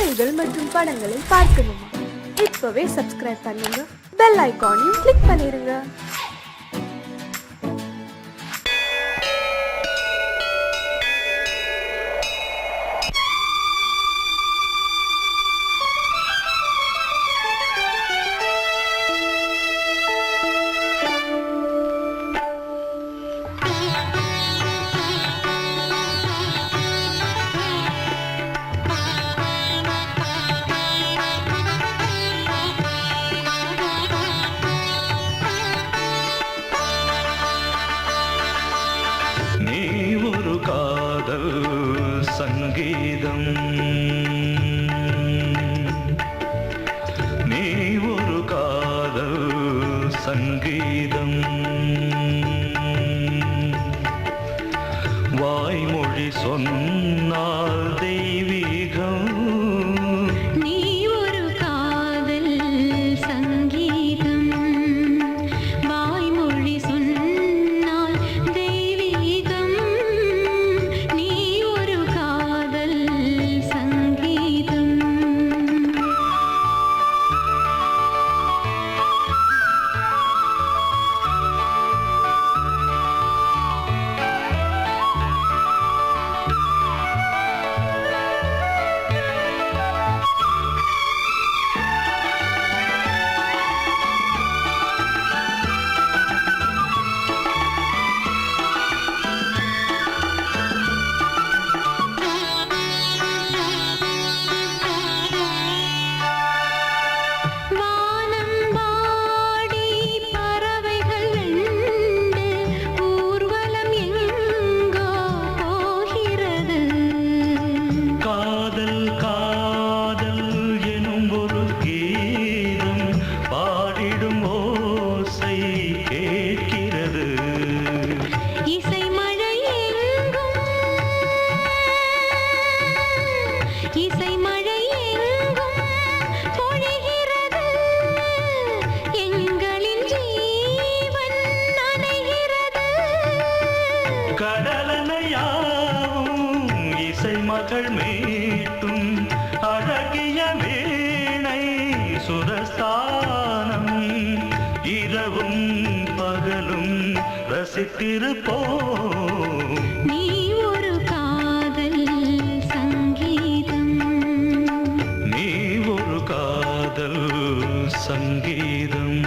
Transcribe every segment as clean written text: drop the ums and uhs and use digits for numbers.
கதைகள் மற்றும் படங்களை பார்க்கணுமா? இப்பவே சப்ஸ்கிரைப் பண்ணுங்க, பெல் ஐகானையும் கிளிக் பண்ணிருங்க. சங்கீதம் நீ ஒரு காதல் சங்கீதம் வாய்மொழி சொன்னால் தெய்வீகம் நீ ஒரு காதல் சங்கீதம் வாய்மொழி சொன்னால் தெய்வீகம் நீ ஒரு காதல் சங்கீதம் மகள் மீட்டும் அழகிய வீணை சுரஸ்தானம் இரவும் பகலும் ரசித்திருப்போம் நீ ஒரு காதல் சங்கீதம் நீ ஒரு காதல் சங்கீதம்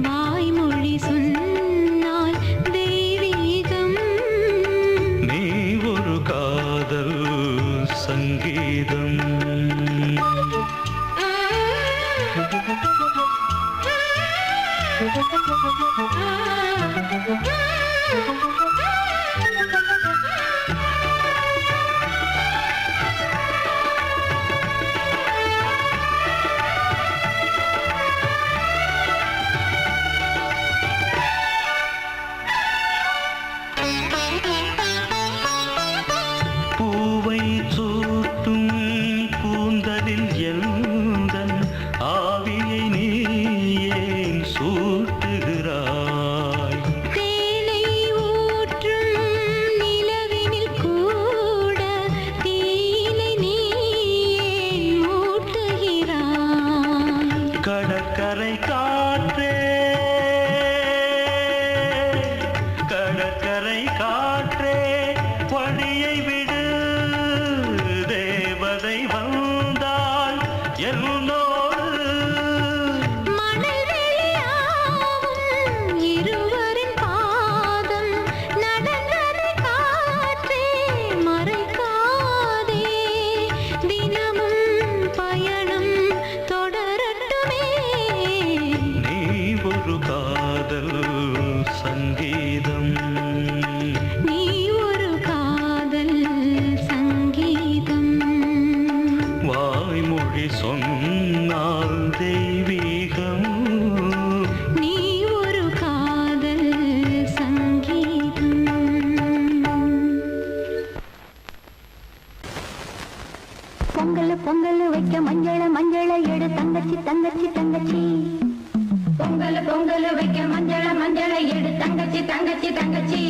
வாய்மொழி சொன்னால் தெய்வீகம் நீ ஒரு காதல் சங்கீதம் பூவை சூட்டும் கூந்தலில் எந்தன் ஆவியை நீ ஏன் சூட்டுகிறாய் தேனை ஊற்றும் நிலவினில் கூட தீனை நீ ஏன் மூட்டுகிறாய் கடற்கரை காற்றே கடற்கரை காற்றே வழியை விடு தேவதை வந்தால் என்னோடு மணல் வெளியாகும் இருவரின் பாதம் நடந்ததை காற்றே மறைக்காதே தினமும் பயணம் தொடரட்டுமே நீ ஒரு காதல் சங்கீதம் நீ ஒரு காதல் சங்கீதம் வாய்மொழி சொன்னால் தெய்வீகம் நீ ஒரு காதல் சங்கீதம் பொங்கல் பொங்கல் வைக்க மஞ்சள மஞ்சள எடு தங்கச்சி தங்கச்சி தங்கச்சி பொங்கல் பொங்கல் வைக்க மஞ்சள மஞ்சள எடு தங்கச்சி தங்கச்சி தங்கச்சி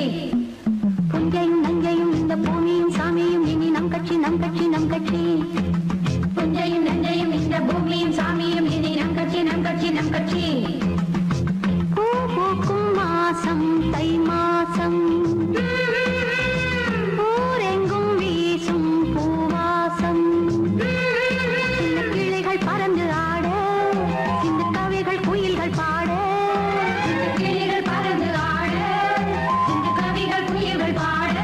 புஞ்சையும் நஞ்சையும் இந்த பூமியும் சாமியும் இனி நம் கட்சி நம் கட்சி நம் கட்சி நம் கட்சி. பூ பூக்கும் மாசம் தை மாசம் ஊரெங்கும் வீசும் பூவாசம் சின்ன கிளைகள் பறந்து ஆட சின்ன கவிகள் குயில்கள் பாட கிளிகள் பறந்து ஆட, சிந்து கவிகள் குயில்கள் பாட.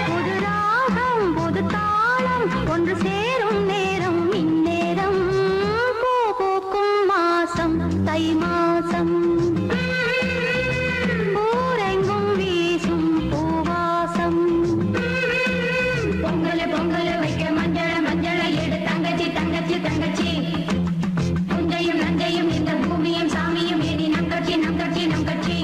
புது ராகம் புது தாளம் ஒன்று சேரும் நேரம் இந்நேரம் பூ பூக்கும் மாசம் தை மாசம் ஊரெங்கும் வீசும் பூவாசம் பொங்கல் பொங்கல் வைக்க மஞ்சள மஞ்சள எடு தங்கச்சி தங்கச்சி தங்கச்சி. புஞ்சையும் நஞ்சையும் இந்த பூமியும் சாமியும் எடி நம் கட்சி நம் கட்சி நம் கட்சி.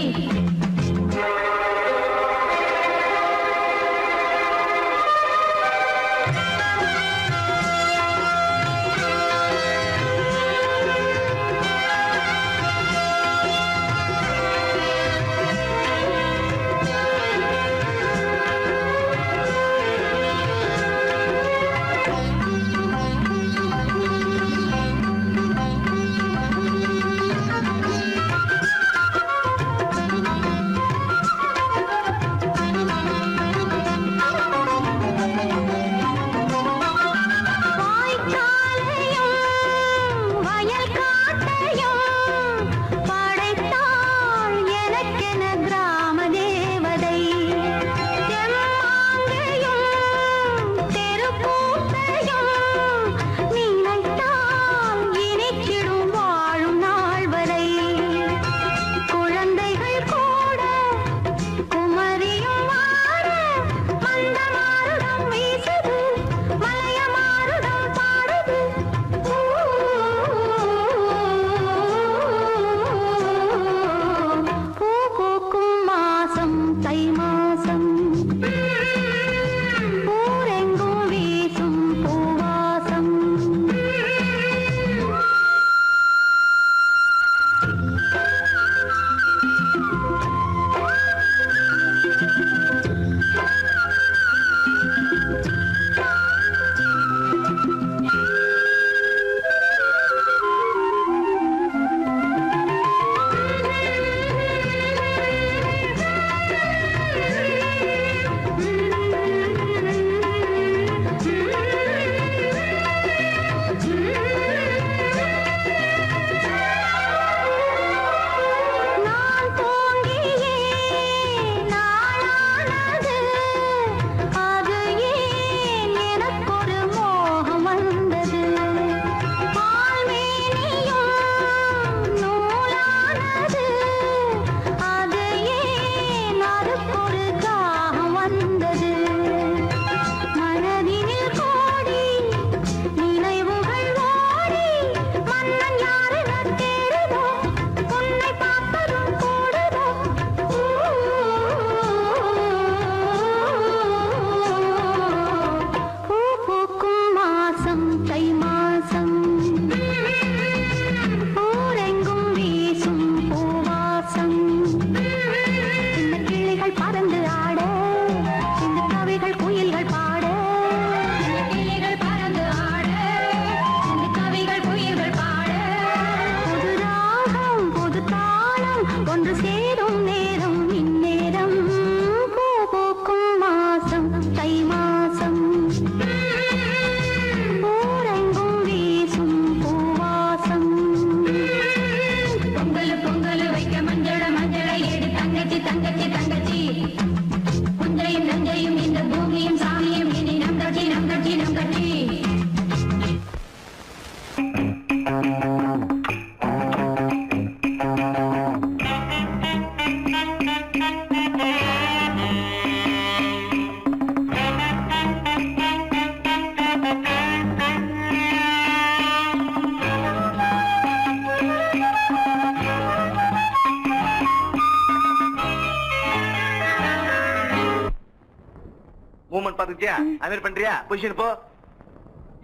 மூவ்மெண்ட் பாத்துக்கிட்டியா? அது பண்றியா? பொசிஷன் போ.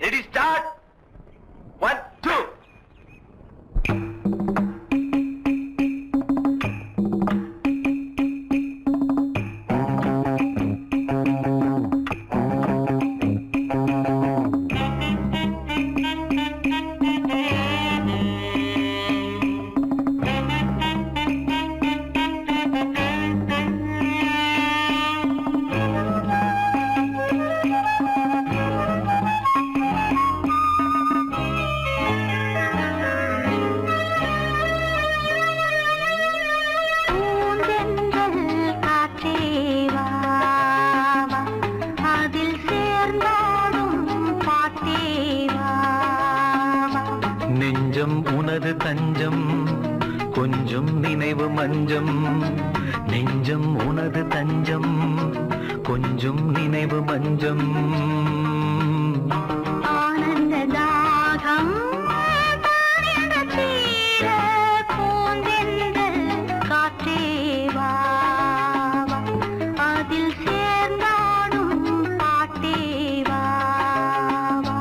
Ready start. 1 2. நெஞ்சம் உனது தஞ்சம் கொஞ்சம் நினைவு மஞ்சம் நெஞ்சம் உனது தஞ்சம் கொஞ்சம் நினைவு மஞ்சம் ஆனந்த தாகம் தானியங்க தீர பூந்தென்றல் காற்றே வா வா. அதில் சேர்ந்தாடும் பாட்டே வா வா.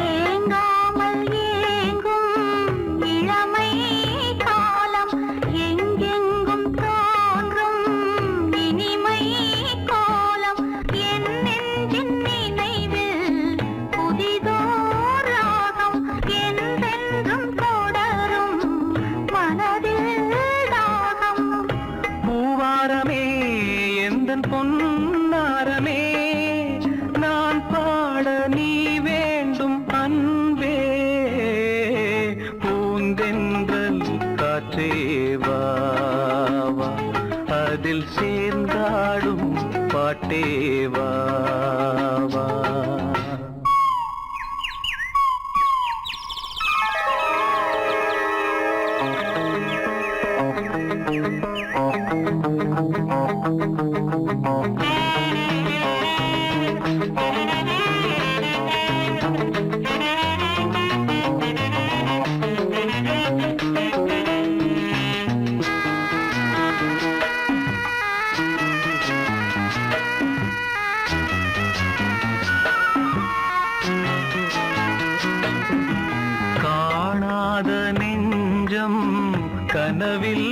ஏங்காமல் ஏங்கும் இளமை காலம் எங்கெங்கும் தோன்றும் இனிமை கோலம் என் நெஞ்சின் நினைவில் புதிதோர் ராகம் என்றென்றும் தொடரும் மனதில் தாகம். பூவாரமே எந்தன் பொன்னாரமே நான் பாட நீ வேண்டும் அன்பே பூந்தென்றல் காற்றே வா வா. அதில் சேர்ந்தாடும் பாட்டே வா வா. காணாத நெஞ்சம் கனவில்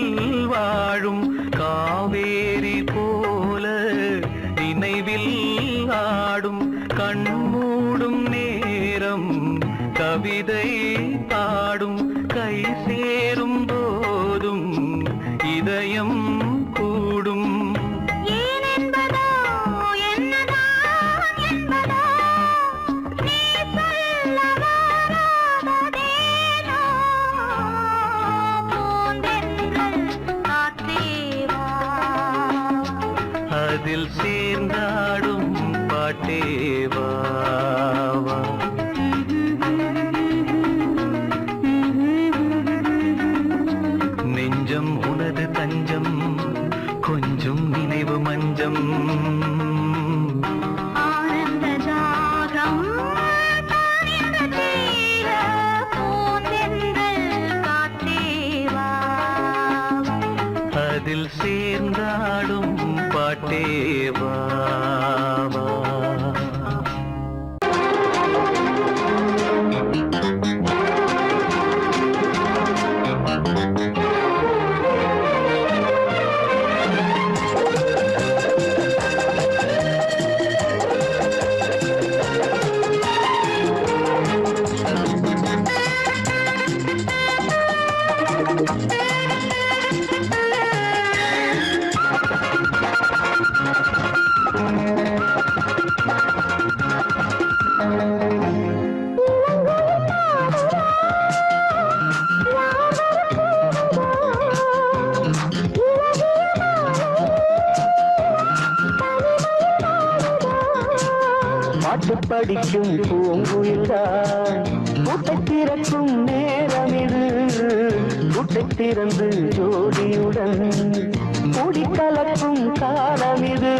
வாழும் காவேரி போல நினைவில் ஆடும் கண்மூடும் நேரம் கவிதை பாடும் கை சேரும் போதும் இதயம் கூடும். ஏன் என்பதோ என்னதான் என்பதோ நீ சொல்ல வராததேனோ பூந்தென்றல் காற்றே வா. அதில் சேர்ந்தாடும் பாட்டே வா வா. நெஞ்சம் உனது தஞ்சம் கொஞ்சம் நினைவு மஞ்சம் ஆனந்த தாகம் தானியங்க தீர பூந்தென்றல் காற்றே வா வா. அதில் சேர்ந்தாடும் பாட்டே வா வா. பாட்டு படிக்கும் பூங்குயில்தான் கூட்டை திறக்கும் நேரம் இது. கூட்டை திறந்து ஜோடியுடன் கூடி கலக்கும் காலம் இது.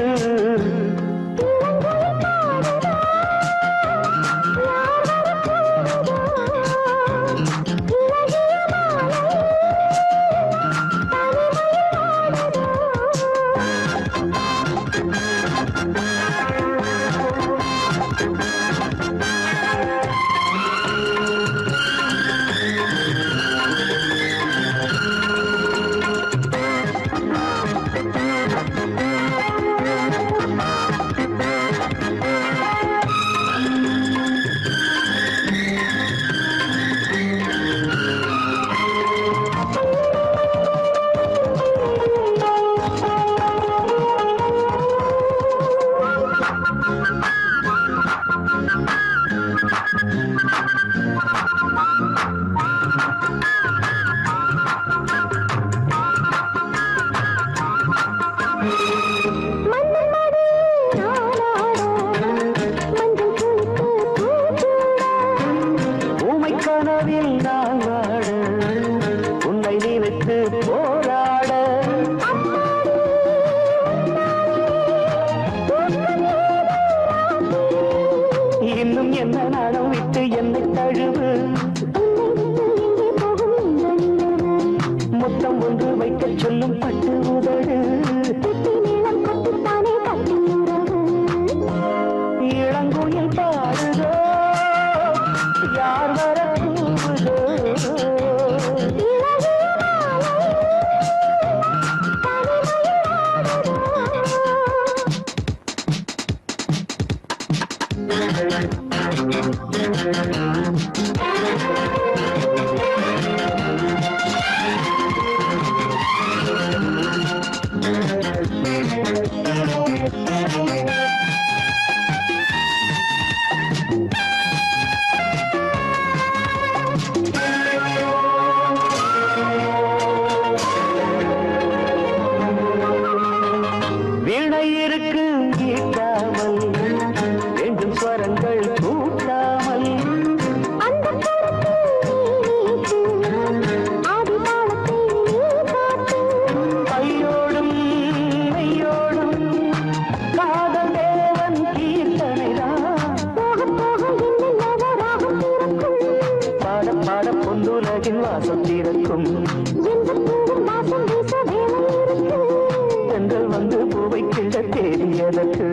எதற்கு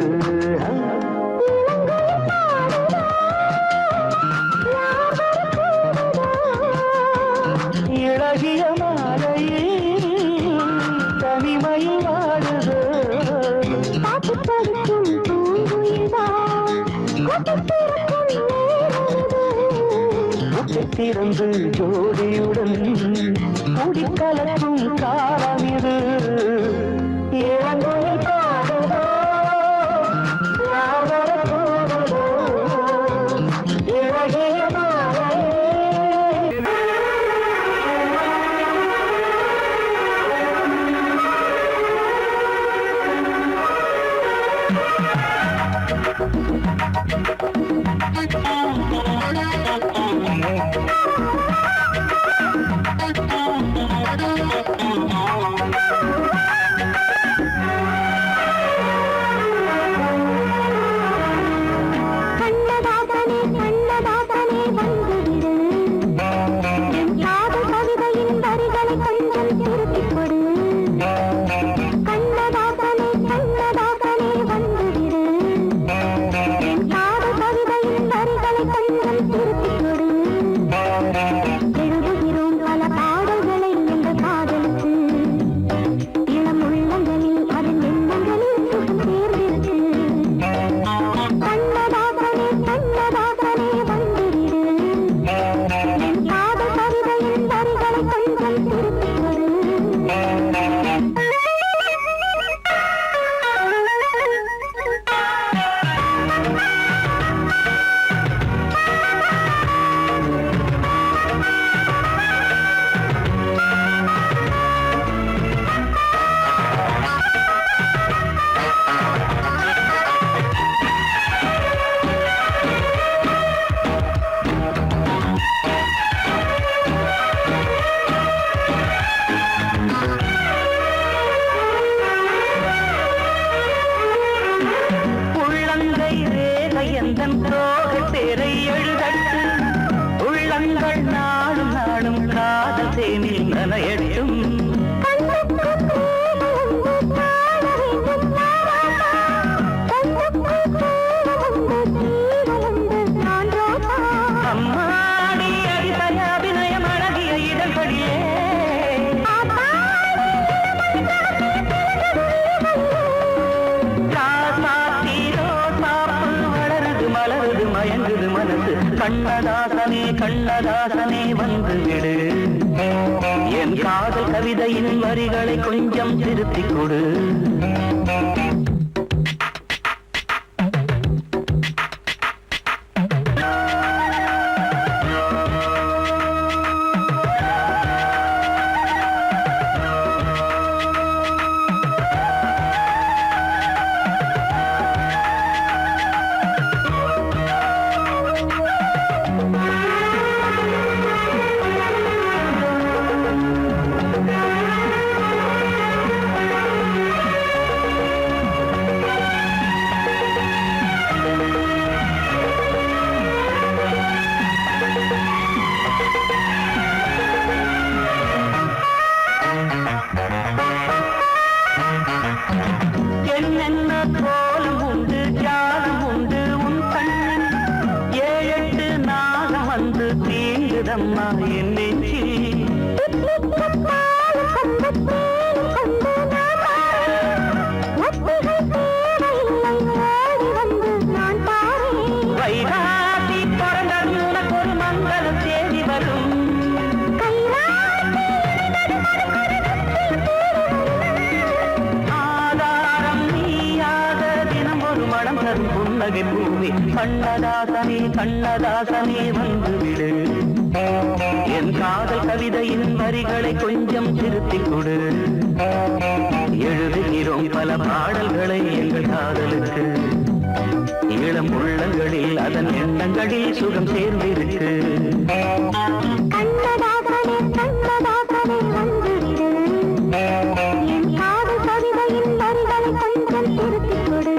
இளகிய மாலையில் தனிமையில் வாடுது பாட்டு படிக்கும் பூங்குயில்தான் முட்டை திறந்து ஜோடியுடன் குடிக்கலக்கும் காலம் இது இளங்குயில் பாடுதோ யார் வரக்கூடுதோ இளகிய மாலையில் கண்ணதாசனே கண்ணதாசனே வந்துவிடு என் காதல் கவிதையின் வரிகளை கொஞ்சம் திருப்பிக் கொடு கண்ணதாசனே கண்ணதாசனே வந்துவிடு என் காதல் கவிதையின் வரிகளை கொஞ்சம் திருப்பிக் கொடு எழுதுகிறோம் பல பாடல்களை எங்கள் காதலுக்கு இளம் உள்ளங்களில் அதன் எண்ணங்களில் சுகம் சேர்ந்திருக்கு கண்ணதாசனே கண்ணதாசனே வந்துவிடு என் காதல் கவிதையின் வரிகளை கொஞ்சம் திருப்பிக் கொடு உள்ளங்கை ரேகை எந்தன் தோகை பேரை எழுதட்டு உள்ளங்கள் நாடும் நாடும் காதல் தேனில் நனையட்டும் அம்மாடி அடித்தய அபிநயம் அழகிய இடங்களிலே வளருது மலருது மயங்குது மனசு கண்ணதாசனே கண்ணதாசனே வந்துவிடு என் காதல் கவிதையின் வரிகளை கொஞ்சம் திருத்திக் கொடு என்னென்ன கோலம் உண்டு ஜாலம் உண்டு உன் கண்ணில் ஏழெட்டு நாகம் வந்து தீங்குதம்மா என் நெஞ்சில் வைகாசி பிறந்தது உனக்கு ஒரு மங்கள தேதி வரும் ஆதாரம் நீயாக தினம் ஒரு மனம் தரும் புன்னகை பூமி கண்ணதாசனே கண்ணதாசனே வந்துவிடு என் காதல் கவிதையின் வரிகளை கொஞ்சம் திருத்திக் கொடு எழுதுகிறோம் பல பாடல்களை எங்கள் காதலுக்கு இளம் உள்ளங்களில் அதன் எண்ணங்களில் சுகம் சேர்ந்திருக்கு கண்ணதாசனே கண்ணதாசனே வந்துவிடு என் காதல் கவிதையின் வரிகளை கொஞ்சம் திருத்திக் கொடு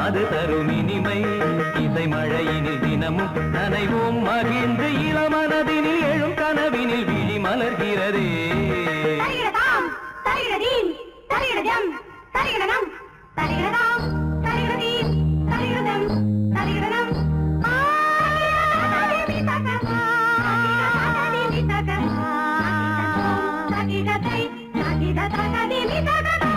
அது தரும் இனிமை இசை மழையினில் தினமும் நனைவோம் மகிழ்ந்து இளமனதினில் எழும் கனவினில் விழி மலர்கிறதே தரிகிடதாம் தரிகிடதீம் தரிகிடதம் தரிகிடனம் தரிகிடதாம் தரிகிடதீம் தரிகிடதம் தரிகிடனம் தகிடதை தகிடதகதிமி தகதா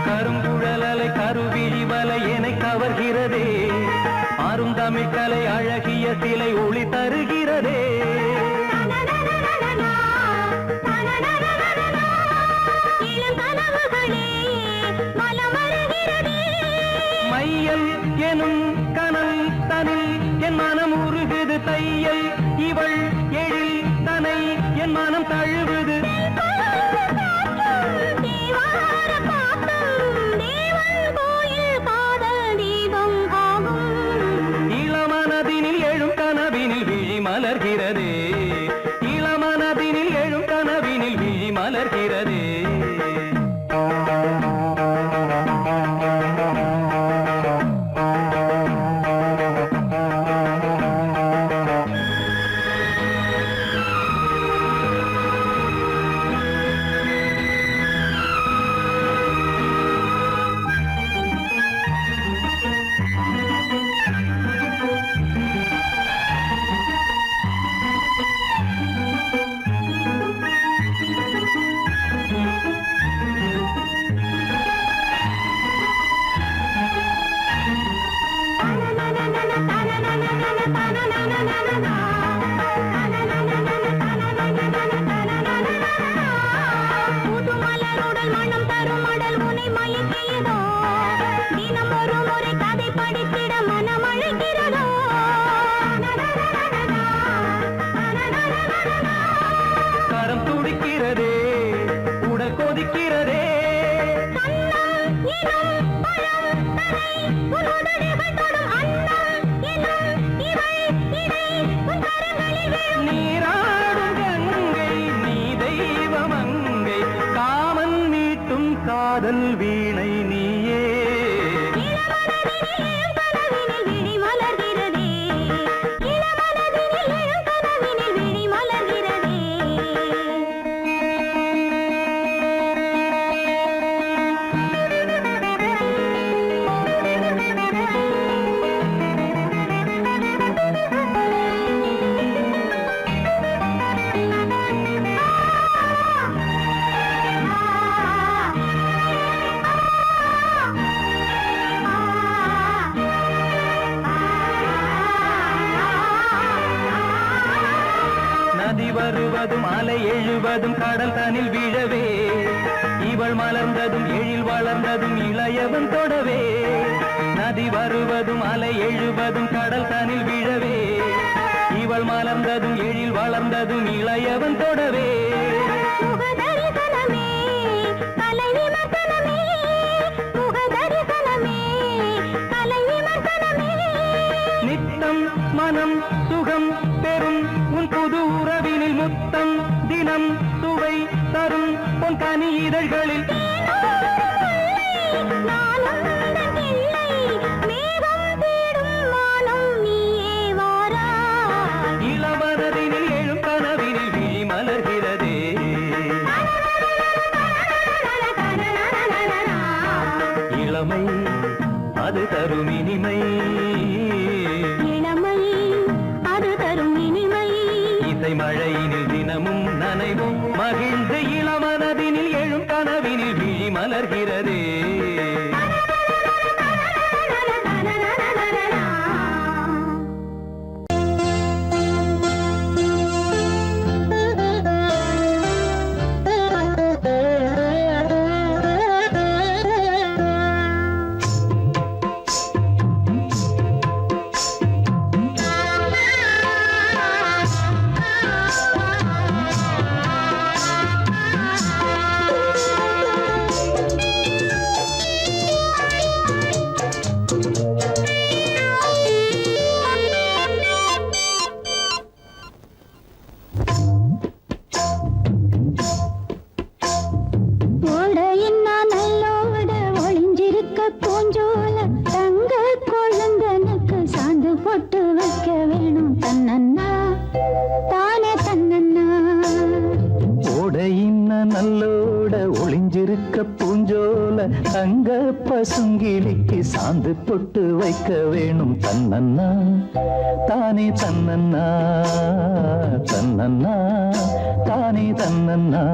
கருங்குழலலை கருவிழி வலை என கவர்கிறதே ஆறும் தமிழ் கலை அழகிய சிலை ஒளி தருகிறதே மையல் எனும் கனல் தனில் என் மனம் உருகுது தையல் இவள் எழில் தனை என் மனம் தழுவுது இளமனதினில் எழும் கனவினில் விழி மலர்கிறதே இளமனதினில் எழும் கனவினில் விழி மலர்கிறதே கரம் துடிக்கிறதே உடல் கொதிக்கிறதே நீராடும் கங்கை நீ தெய்வமங்கை காமன் மீட்டும் காதல் வீணை நீயே நதி வருவதும் அலை எழுவதும் கடல் தனில் விழவே இவள் மலர்ந்ததும் எழில் வளர்ந்ததும் இளையவன் தொடவே நதி வருவதும் அலை எழுவதும் கடல் தனில் விழவே இவள் மலர்ந்ததும் எழில் வளர்ந்ததும் இளையவன் தொடவே நித்தம் மனம் சுகம் பெறும் உன் புது உறவினில் முத்தம் தினம் சுவை தரும் உன் கனி இதழ்களில் இளமனதினில் எழும் கனவினில் விழி மலர்கிறதே இளமை அது தரும் இனிமை இசை மழையினில் தினமும் நனைவும் மகிழ்ந்து இளமனதினில் எழும் கனவினில் விழி மலர்கிறதே நல்லோட ஒளிஞ்சிருக்க பூஞ்சோல தங்க பசுங்கிளிக்கு சாந்து பொட்டு வைக்க வேணும் தன்னன்னா தானே தன்னன்னா தன்னன்னா தானே தன்னன்னா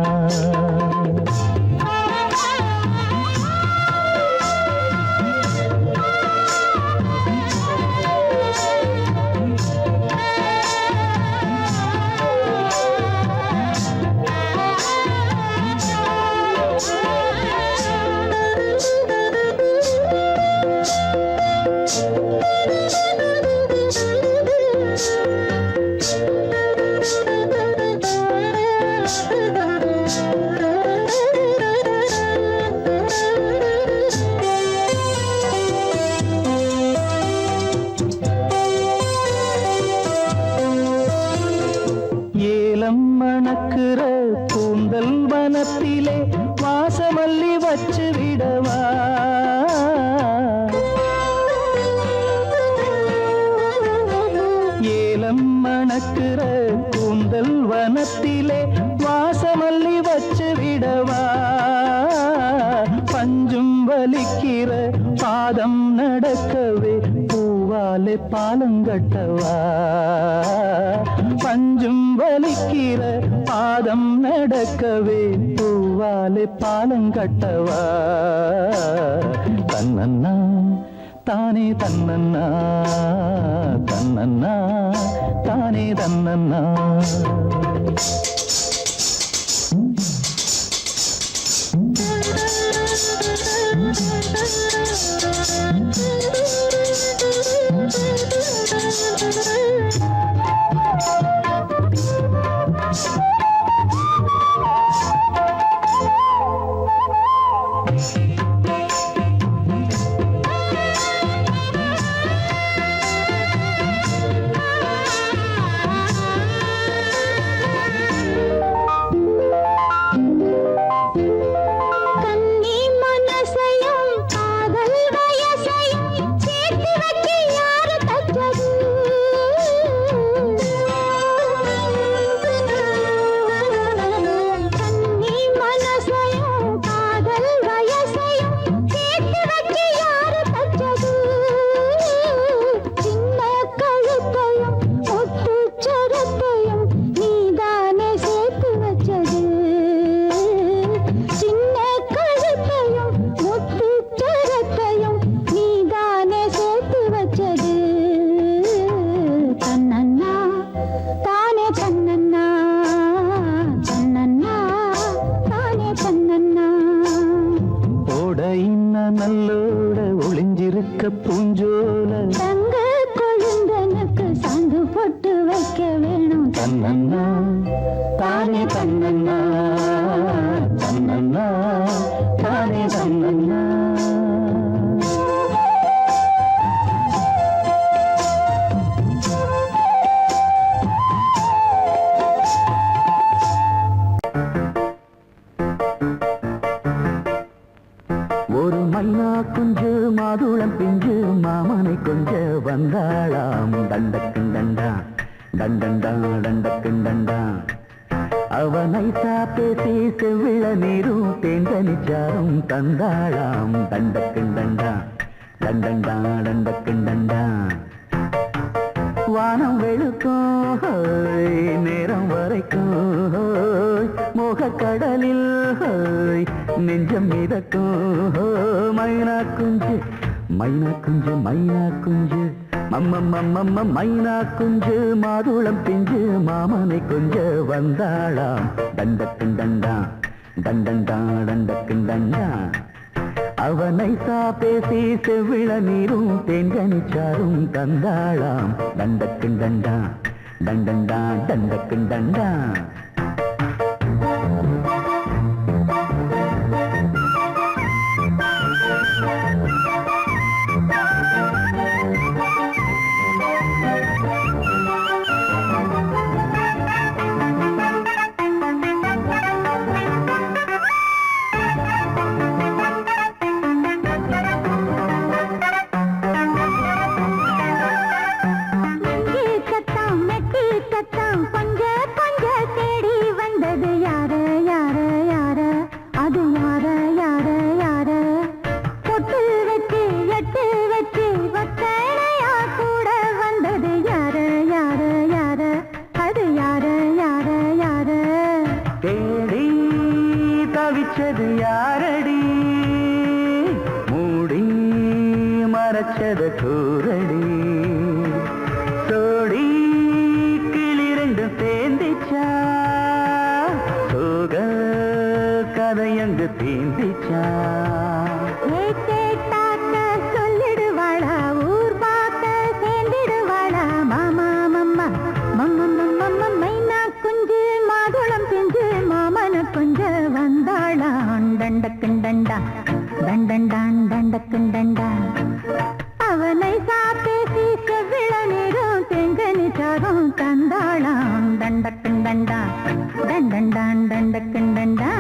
மணக்குற கூந்தல் வனத்திலே வாசமல்லி வச்சு விடவா ஏலம் மணக்குற கூந்தல் வனத்திலே வாசமல்லி வச்சு விடவா பஞ்சும் வலிக்கிற பாதம் நடக்கவே பூவாலே பாலங்கட்டவா பஞ்சும் வலிக்கிற பாதம் நடக்கவே பூவாலே பாலங்கட்டவா தன்னன்னா தானே தன்னன்னா தன்னன்னா தானே தன்னன்னா நல்லோட ஒளிஞ்சிருக்க பூஞ்சோல தங்க கொழுந்தனுக்கு சாந்து போட்டு வைக்க வேணும் தன்னன்னா தானே தன்னன்னா தன்னன்னா தானே தன்னன்னா ஒரு மைனா குஞ்சு மாதுளம் பிஞ்சு மாமனை கொஞ்ச வந்தாளாம் தண்டக்குண்டண்டா தண்டண்டா தண்டக்குண்டண்டா அவனை பேசி செவ்விள நீரும் தேந்தனிச்சாரும் தந்தாளாம் தண்டக்குண்டண்டா தண்டண்டா தண்டக்குண்டண்டா வானம் வெளுக்கும் நேரம் வரைக்கும் மோகக்கடலில் நெஞ்சம் மிதக்கும் மைனா குஞ்சு மைனா குஞ்சு மைனா குஞ்சு மம்மம்மம்மம்ம மைனா குஞ்சு மாதுளம் பிஞ்சு மாமனை கொஞ்ச வந்தாளாம் தண்டக்குண்டண்டா தண்டண்டா தண்டக்குண்டண்டா அவனை பேசி செவ்விள நீரும் தேன்கனிச்சாரும் தந்தாளாம் தண்டக்குண்டண்டா தண்டண்டா தண்டக்குண்டண்டா கத்தாம் மெட்டு கத்தாம் கொஞ்ச கொஞ்ச தேடி வச்சது யாரடி மூடி மறைச்சத கூரடி சோடி கிளி ரெண்டு சேர்ந்திச்சா சோக கதையங்கு தீந்திச்சா கேட்டாக்க சொல்லிடுவாளா ஊர் பார்க்க சேர்ந்திடுவாளா மாமா மம்மா மம்ம மைனா குஞ்சு மாதுளம் செஞ்சு மாமன கொஞ்ச வந்தாளா டண்டக்குண்டண்டா டண்டண்டான் டண்டக்குண்டண்டா அவனை சாப்பேசி செவ்விள நீரும் தெங்கனி சாரும் தந்தாளாம் டண்டக்குண்டண்டா டண்டண்டான் டண்டக்குண்டண்டா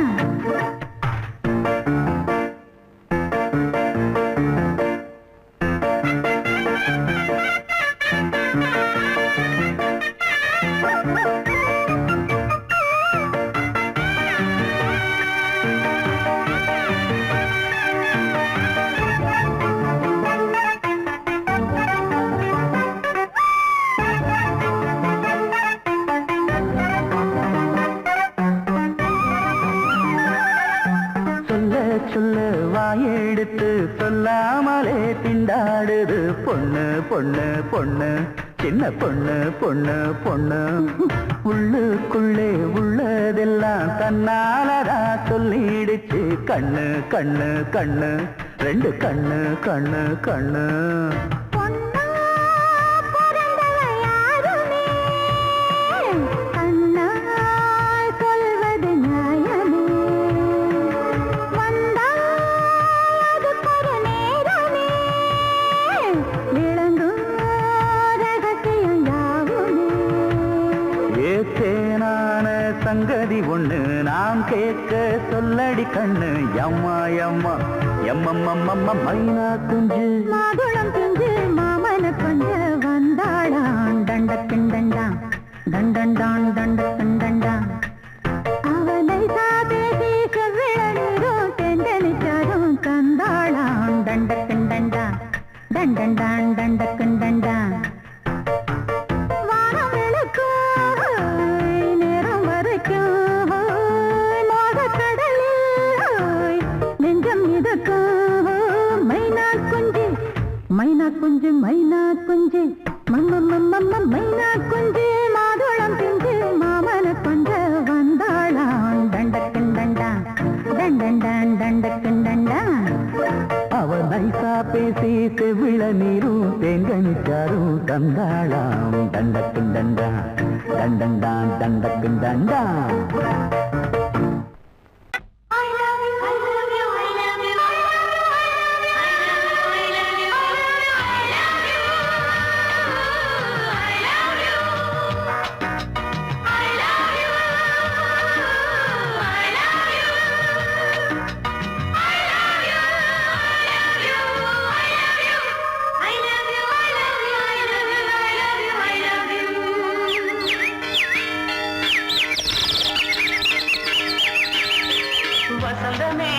சொல்ல வாயெடுத்து சொல்லாமலே திண்டாடுது பொண்ணு பொண்ணு பொண்ணு சின்ன பொண்ணு பொண்ணு பொண்ணு உள்ளுக்குள்ளே உள்ளதெல்லாம் தன்னாலதா சொல்லிடுச்சு கண்ணு கண்ணு கண்ணு ரெண்டு கண்ணு கண்ணு கண்ணு சங்கதி ஒண்ணு நாம் கேட்க சொல்லடி கண்ணு எம்மா எம்மா எம்மம்மம்மம்ம மைனா குஞ்சு மாதுளம் குஞ்சு மாமன கொஞ்ச வந்தாளாம் தண்டக்குண்டண்டா தண்டண்டான் தண்டக்குண்டண்டா அவனை சாதேசி செவ்விள நீரும் தெண்டனிச்சாரும் தந்தாளாம் தண்டக்குண்டண்டா தண்டண்டான் தண்டக்குண்டண்டா மைனா குஞ்சு மைனா குஞ்சு மம்மம்மம்மம்ம மைனா குஞ்சு மாதுளம் பிஞ்சு மாமன கொஞ்ச வந்தாளாம் தண்டக்குண்டண்டா தண்டண்டான் தண்டக்குண்டண்டா அவன் நைசா பேசி செவ்விள நீரும் தேங்கனிச்சாரும் தந்தாளாம் தண்டக்குண்டண்டா தண்டண்டான் தண்டக்குண்டண்டா வசந்தமே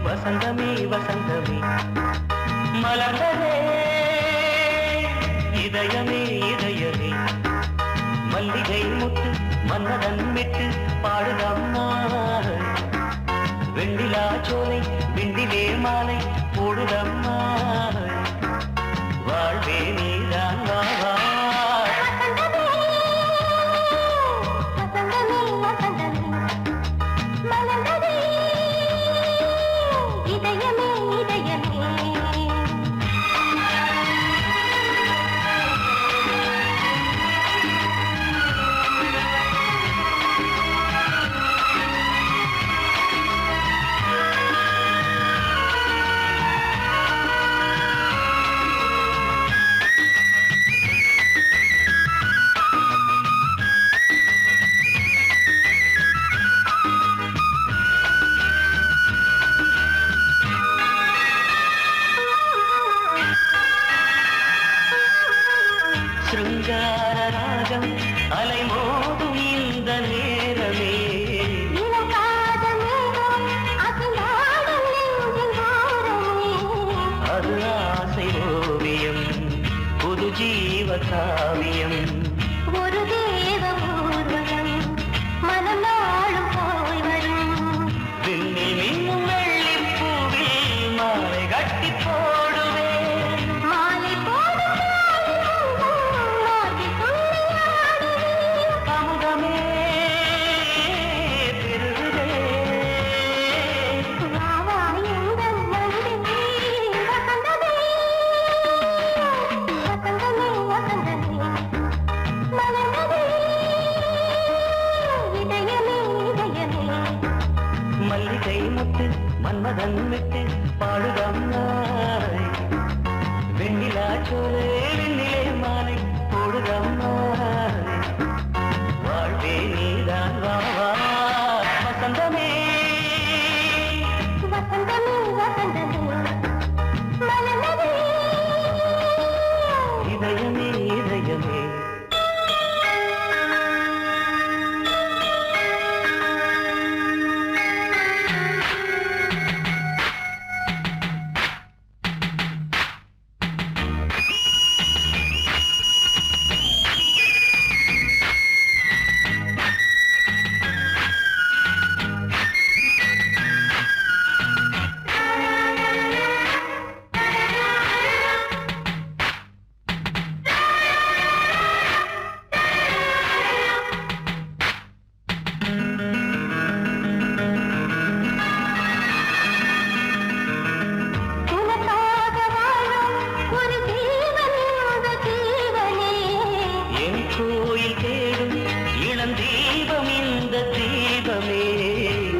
வசந்தமே வசந்தமே மலர்ந்ததே இதயமே இதயமே மல்லிகை முத்து மன்னதன் விட்டு பாடுதம்மா வெண்ணிலா சோலை வெண்ணிலே மாலை போடுதம்மா வாழ்வே நீதான் வா மல்லிகை முத்து மன்மதன் விட்டு பாடுதம்மாய் வெண்ணிலா சோலை வெண்ணிலே மாலை போடுதம்மாய் வாழ்வே நீதான் வா வா வசந்தமே வசந்தமே வசந்தமே மலர்ந்ததே இதயமே இதயமே உனக்காக வாழும் ஒரு ஜீவன் இந்த ஜீவனே என் கோயில் தேடும் இளம் தீபம் இந்த தீபமே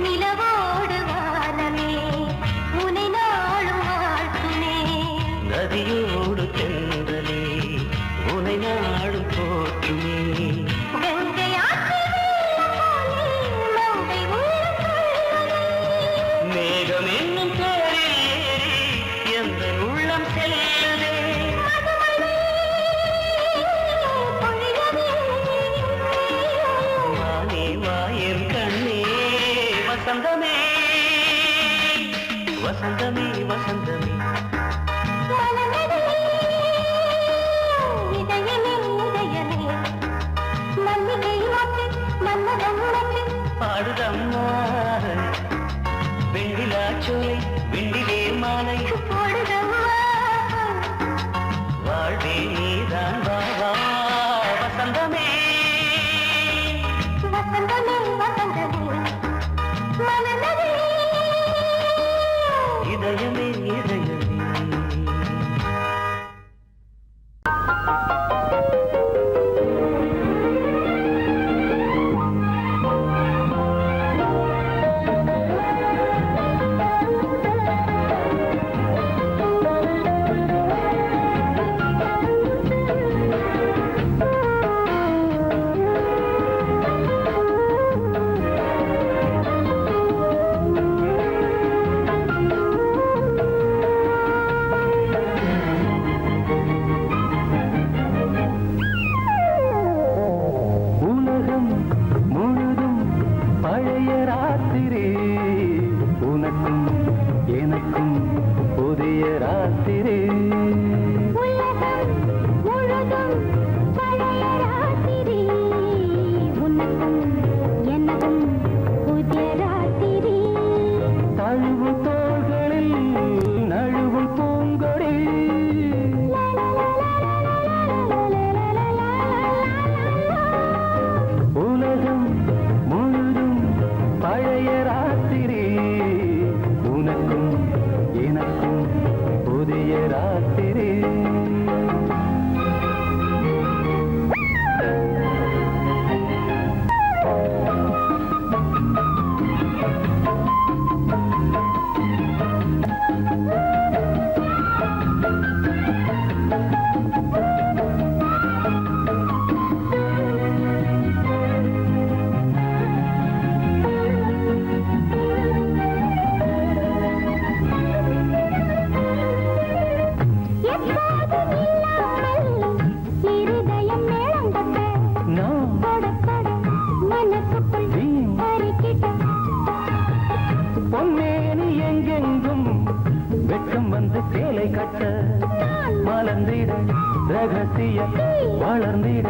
நிலவோடு வானமே உனை நாளும் வாழ்த்துமே நதியோடு தென்றலே உனை நாடும் போற்றுமே கங்கை ஆற்று வெள்ளம் போலே மங்கை உள்ளம் கொள்ளுதே. மேகம் என்னும் பேரில் ஏறி எந்த உள்ளம் செல்லுதே பொழியவே வானே வாயன் கண்ணே வசந்தமே வசந்தமே வசந்தமே மலர்ந்ததே இதயமே இதயமே மல்லிகை மொட்டு மன்மதன் முட்டு பாடுதம்மா வெண்ணிலா சோலை வெண்ணிலே மாலை போடுதம்மா வாழ்வே நீதான் வா வா வசந்தமே வசந்தமே வசந்தமே மலர்ந்ததே இதயமே இதயமே உலகம் முழுதும் பழைய ராத்திரி உனக்கும் எனக்கும் புதிய ராத்திரி உலகம் முழுதும் பழைய ராத்திரி உனக்கும் எனக்கும் புதிய ராத்திரி தழுவும் தோள்களில் நழுவும் பூங்கொடி உலகம் முழுதும் பழைய ராத்திரி உனக்கும் எனக்கும் புதிய ராத்திரி எப்போதும் இல்லாமல் இருதயம் மேளங்கொண்ட நான் படபட மனசுக்குள் அரிக்கிட்ட பொன்னேனி எங்கெங்கும் வெட்கம் வந்து சேலை கட்ட மலர்ந்திட ரகசிய வளர்ந்திட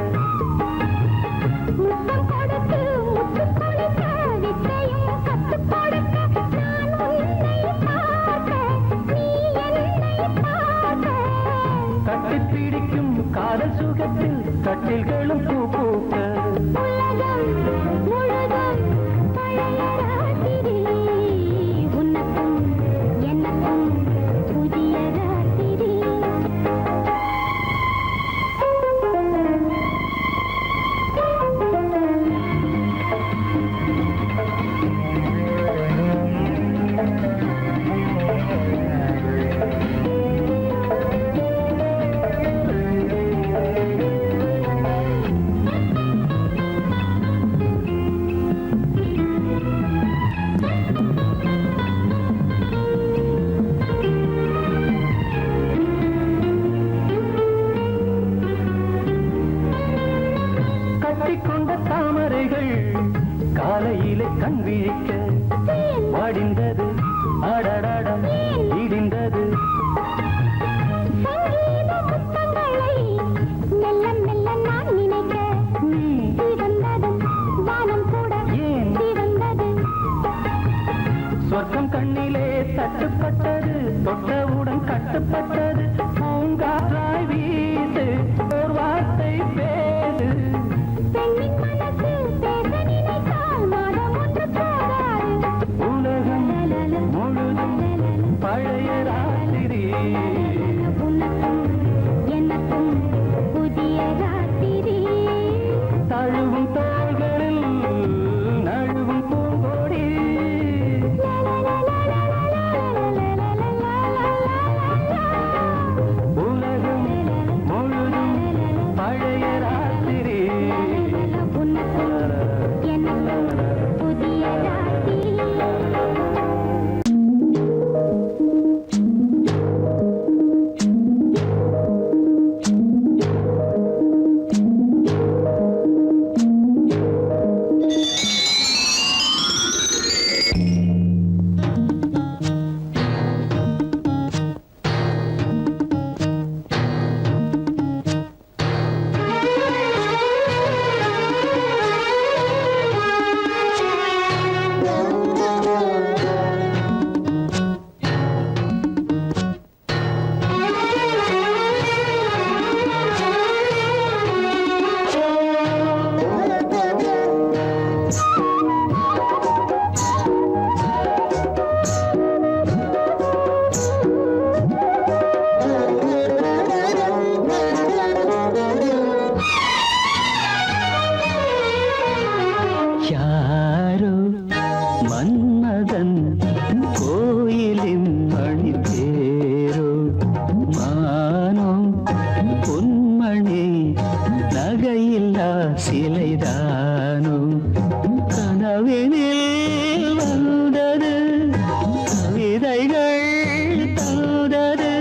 முத்தம் கொடுத்து முத்து கொடுக்க வித்தையும் கத்துக் கொடுக்க நான் உன்னை பார்க்க நீ என்னை பார்க்க கட்டிப் பிடிக்கும் காதல் சுகத்தில் கட்டில்களும் பூ பூக்க உலகம் முழுதும் பழைய ராத்திரி உனக்கும் எனக்கும் புதிய ராத்திரி வெயிலை கண் விழிக்க வாடிந்தது ஆடடாடம் இடிந்தது சங்கீத முத்தங்களை மெல்ல மெல்ல நான் நினைக்க சிவந்தது வானம் கூட ஏன் சிவந்தது சொர்க்கம் கண்ணிலே தட்டுப்பட்டது தொட்டவுடன் கட்டுப்பட்டது பூங்காற்றாய் வீசு ஒரு வார்த்தை பேசு பெண்ணின் மனசு பேச நினைத்தால் மாதம் ஒன்று போகாது உலகம் முழுதும் பழைய ராத்திரி உனக்கும் எனக்கும் புதிய ராத்திரி தழுவும் தோள்களில் நழுவும் பூங்கோடி உலகம் முழுதும் பழைய ராத்திரி உனக்கும் எனக்கும் புதிய ராத்திரி யாரோ மன்மதன் கோயிலின் மணி தேரோ மானோ பொன்மணி நகையில்லா சிலைதானோ கனவினில் வந்தது கவிதைகள் தந்தது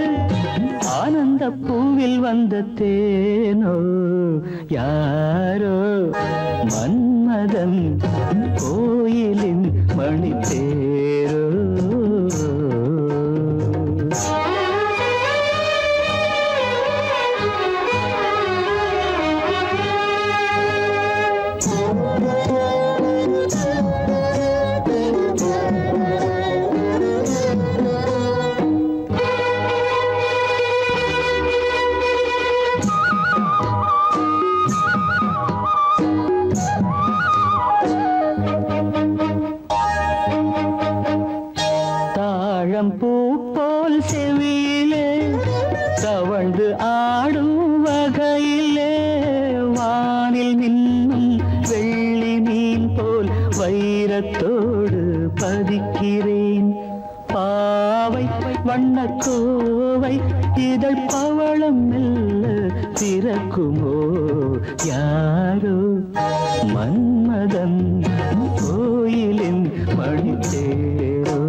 ஆனந்த பூவில் வந்த தேனோ யாரோ மன்மதன் கோயிலின் மணி தேரோ தாழம்பூ போல் செவியிலே தவழ்ந்து ஆடும் வகையிலே வானில் மின்னும் வெள்ளி மீன் போல் வைரத்தோடு பதிக்கிறேன் பாவை வண்ணக்கோவை இதழ் பவளம் மெல்ல திறக்குமோ யாரோ மன்மதன் கோயிலின் மணி தேரோ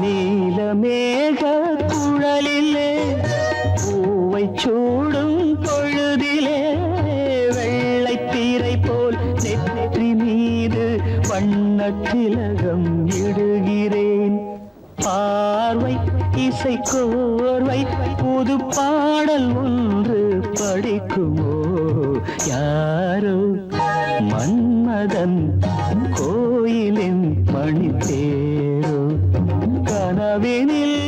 நீலமேக குழலிலே பூவை சூடும் பொழுதிலே வெள்ளை பீரை போல் நெற்றி மீது வண்ணத்திலகம் இடுகிறேன் பார்வை இசை கோர்வை புது பாடல் ஒன்று படிக்குமோ யாரோ மன்மதன் கோயிலின் மணி தேரோ கனவினில்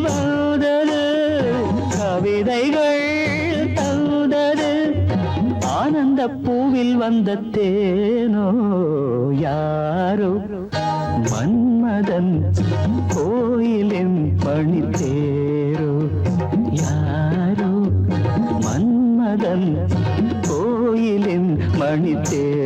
வந்தது கவிதைகள் தந்தது ஆனந்த அந்த பூவில் வந்த தேனோ யாரோ மன்மதன் கோயிலின் பணித்தேரோ யாரோ மன்மதன் கோயிலின் மணித்தேரோ